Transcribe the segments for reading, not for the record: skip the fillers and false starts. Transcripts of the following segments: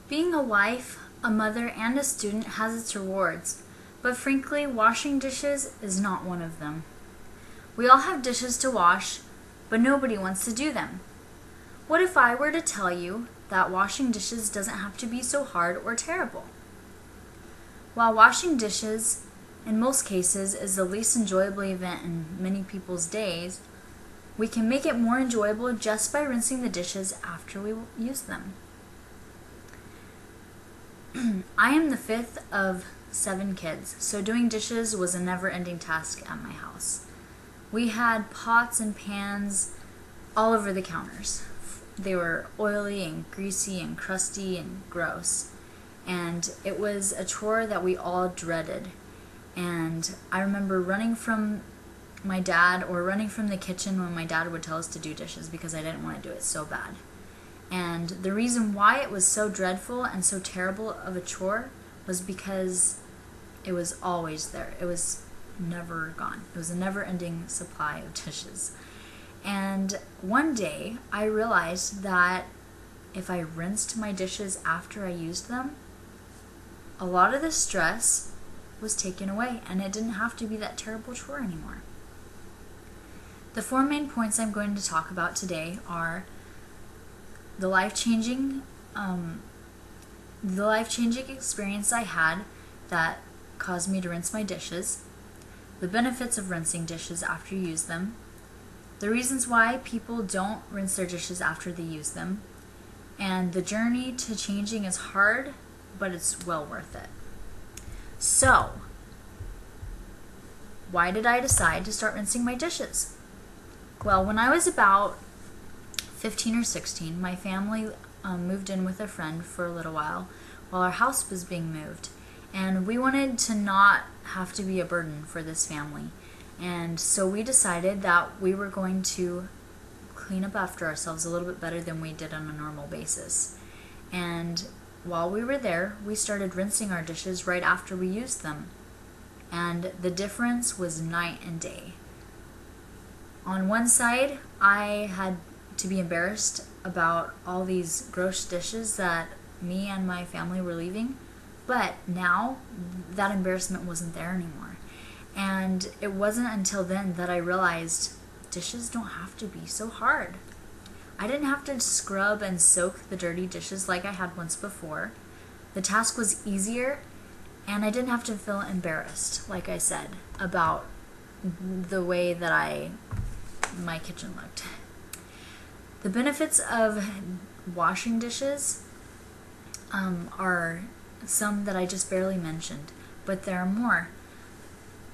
Being a wife, a mother, and a student has its rewards, but frankly, washing dishes is not one of them. We all have dishes to wash, but nobody wants to do them. What if I were to tell you that washing dishes doesn't have to be so hard or terrible? While washing dishes, in most cases, is the least enjoyable event in many people's days, we can make it more enjoyable just by rinsing the dishes after we use them. I am the fifth of 7 kids, so doing dishes was a never-ending task at my house. We had pots and pans all over the counters. They were oily and greasy and crusty and gross. And it was a chore that we all dreaded. And I remember running from my dad or running from the kitchen when my dad would tell us to do dishes because I didn't want to do it so bad. And the reason why it was so dreadful and so terrible of a chore was because it was always there. It was never gone. It was a never-ending supply of dishes. And one day I realized that if I rinsed my dishes after I used them, a lot of the stress was taken away and it didn't have to be that terrible chore anymore. The 4 main points I'm going to talk about today are the life-changing experience I had that caused me to rinse my dishes, the benefits of rinsing dishes after you use them, the reasons why people don't rinse their dishes after they use them, and the journey to changing is hard, but it's well worth it. So, why did I decide to start rinsing my dishes? Well, when I was about 15 or 16, my family moved in with a friend for a little while our house was being moved. And we wanted to not have to be a burden for this family. And so we decided that we were going to clean up after ourselves a little bit better than we did on a normal basis. And while we were there, we started rinsing our dishes right after we used them. And the difference was night and day. On one side, I had to be embarrassed about all these gross dishes that me and my family were leaving, but now that embarrassment wasn't there anymore. And it wasn't until then that I realized dishes don't have to be so hard. I didn't have to scrub and soak the dirty dishes like I had once before. The task was easier, and I didn't have to feel embarrassed, like I said, about the way that my kitchen looked. The benefits of washing dishes are some that I just barely mentioned, but there are more.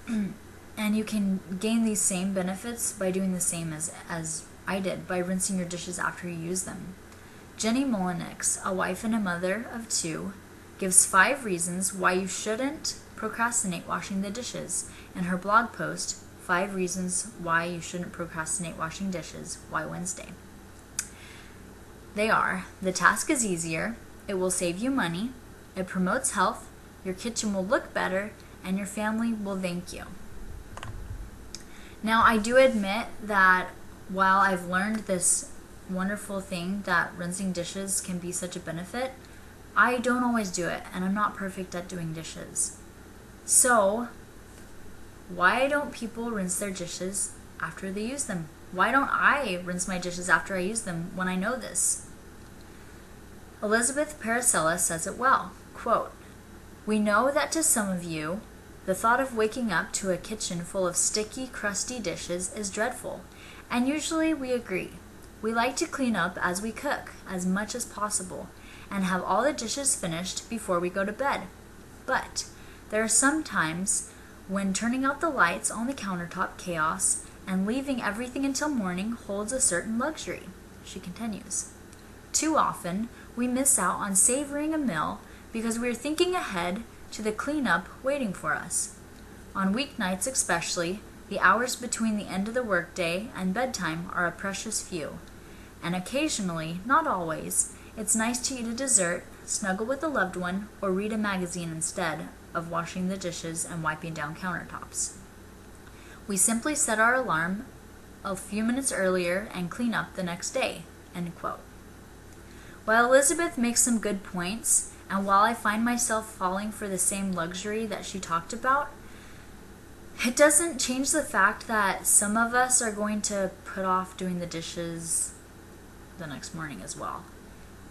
And you can gain these same benefits by doing the same as I did, by rinsing your dishes after you use them. Jenny Mullenix, a wife and a mother of 2, gives 5 reasons why you shouldn't procrastinate washing the dishes in her blog post, 5 reasons why you shouldn't procrastinate washing dishes, Why Wednesday. They are: the task is easier, it will save you money, it promotes health, your kitchen will look better, and your family will thank you. Now, I do admit that while I've learned this wonderful thing that rinsing dishes can be such a benefit, I don't always do it, and I'm not perfect at doing dishes. So, why don't people rinse their dishes after they use them? Why don't I rinse my dishes after I use them when I know this? Elizabeth Paracella says it well. Quote, "We know that to some of you, the thought of waking up to a kitchen full of sticky, crusty dishes is dreadful, and usually we agree. We like to clean up as we cook, as much as possible, and have all the dishes finished before we go to bed. But there are some times when turning out the lights on the countertop chaos and leaving everything until morning holds a certain luxury." She continues, "Too often, we miss out on savoring a meal because we are thinking ahead to the cleanup waiting for us. On weeknights especially, the hours between the end of the workday and bedtime are a precious few. And occasionally, not always, it's nice to eat a dessert, snuggle with a loved one, or read a magazine instead of washing the dishes and wiping down countertops. We simply set our alarm a few minutes earlier and clean up the next day." End quote. While Elizabeth makes some good points, and while I find myself falling for the same luxury that she talked about, it doesn't change the fact that some of us are going to put off doing the dishes the next morning as well.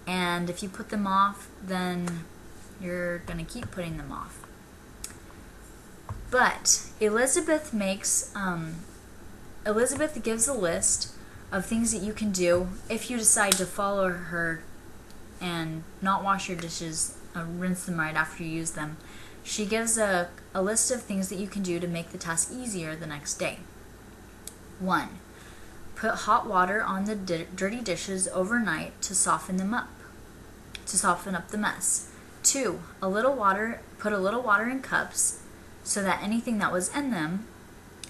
And if you put them off, then you're going to keep putting them off. But Elizabeth gives a list of things that you can do if you decide to follow her and not wash your dishes, rinse them right after you use them. She gives a list of things that you can do to make the task easier the next day. 1. Put hot water on the dirty dishes overnight to soften up the mess. 2. Put a little water in cups so that anything that was in them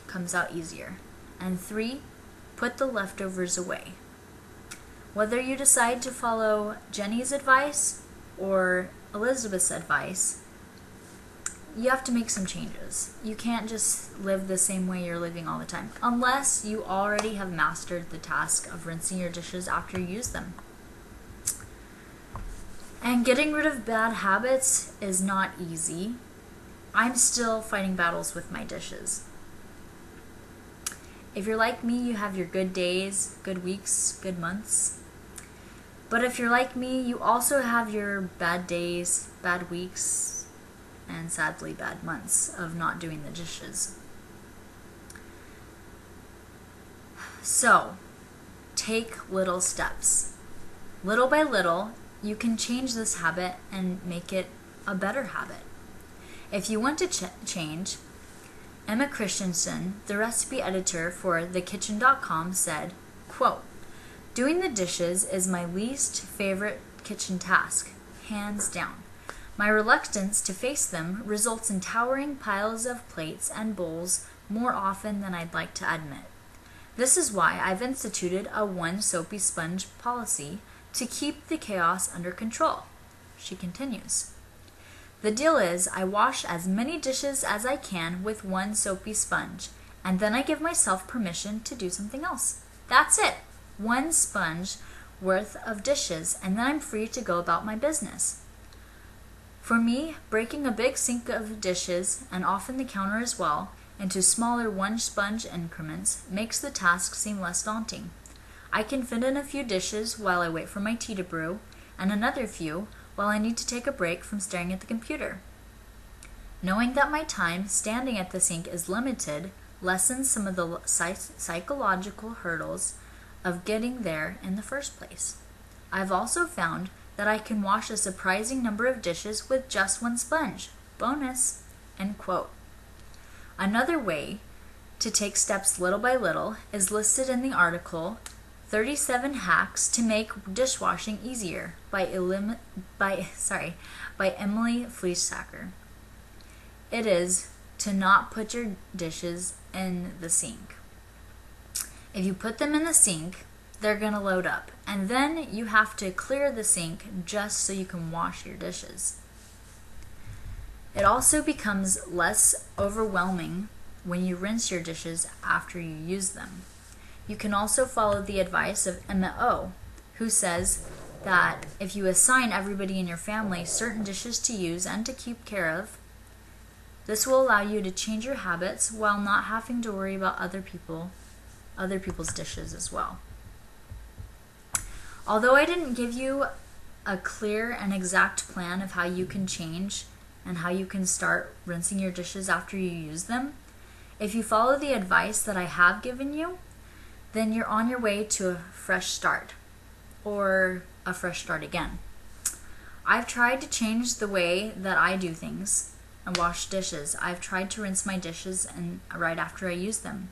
comes out easier. And 3. Put the leftovers away. Whether you decide to follow Jenny's advice or Elizabeth's advice, you have to make some changes. You can't just live the same way you're living all the time, unless you already have mastered the task of rinsing your dishes after you use them. And getting rid of bad habits is not easy. I'm still fighting battles with my dishes. If you're like me, you have your good days, good weeks, good months. But if you're like me, you also have your bad days, bad weeks, and sadly bad months of not doing the dishes. So, take little steps. Little by little, you can change this habit and make it a better habit. If you want to change, Emma Christensen, the recipe editor for thekitchen.com, said, quote, "Doing the dishes is my least favorite kitchen task, hands down. My reluctance to face them results in towering piles of plates and bowls more often than I'd like to admit. This is why I've instituted a one soapy sponge policy to keep the chaos under control." She continues, "The deal is I wash as many dishes as I can with one soapy sponge, and then I give myself permission to do something else. That's it. One sponge worth of dishes, and then I'm free to go about my business. For me, breaking a big sink of dishes, and often the counter as well, into smaller one sponge increments makes the task seem less daunting. I can fit in a few dishes while I wait for my tea to brew, and another few while I need to take a break from staring at the computer. Knowing that my time standing at the sink is limited lessens some of the psychological hurdles of getting there in the first place. I've also found that I can wash a surprising number of dishes with just one sponge. Bonus." End quote. Another way to take steps little by little is listed in the article 37 Hacks to Make Dishwashing Easier by Emily Fleischacker. It is to not put your dishes in the sink. If you put them in the sink, they're going to load up, and then you have to clear the sink just so you can wash your dishes. It also becomes less overwhelming when you rinse your dishes after you use them. You can also follow the advice of Emma O, who says that if you assign everybody in your family certain dishes to use and to keep care of, this will allow you to change your habits while not having to worry about other people's dishes as well. Although I didn't give you a clear and exact plan of how you can change and how you can start rinsing your dishes after you use them, if you follow the advice that I have given you, then you're on your way to a fresh start, or a fresh start again. I've tried to change the way that I do things and wash dishes. I've tried to rinse my dishes right after I use them.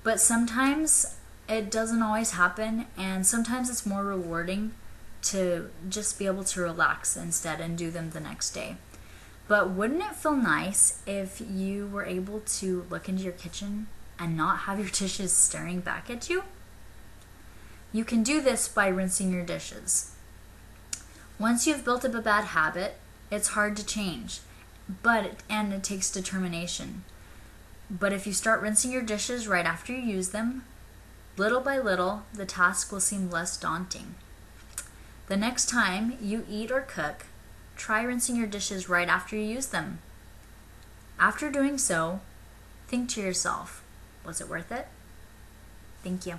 But sometimes it doesn't always happen, and sometimes it's more rewarding to just be able to relax instead and do them the next day. But wouldn't it feel nice if you were able to look into your kitchen and not have your dishes staring back at you? You can do this by rinsing your dishes. Once you've built up a bad habit, it's hard to change, and it takes determination. But if you start rinsing your dishes right after you use them, little by little, the task will seem less daunting. The next time you eat or cook, try rinsing your dishes right after you use them. After doing so, think to yourself, was it worth it? Thank you.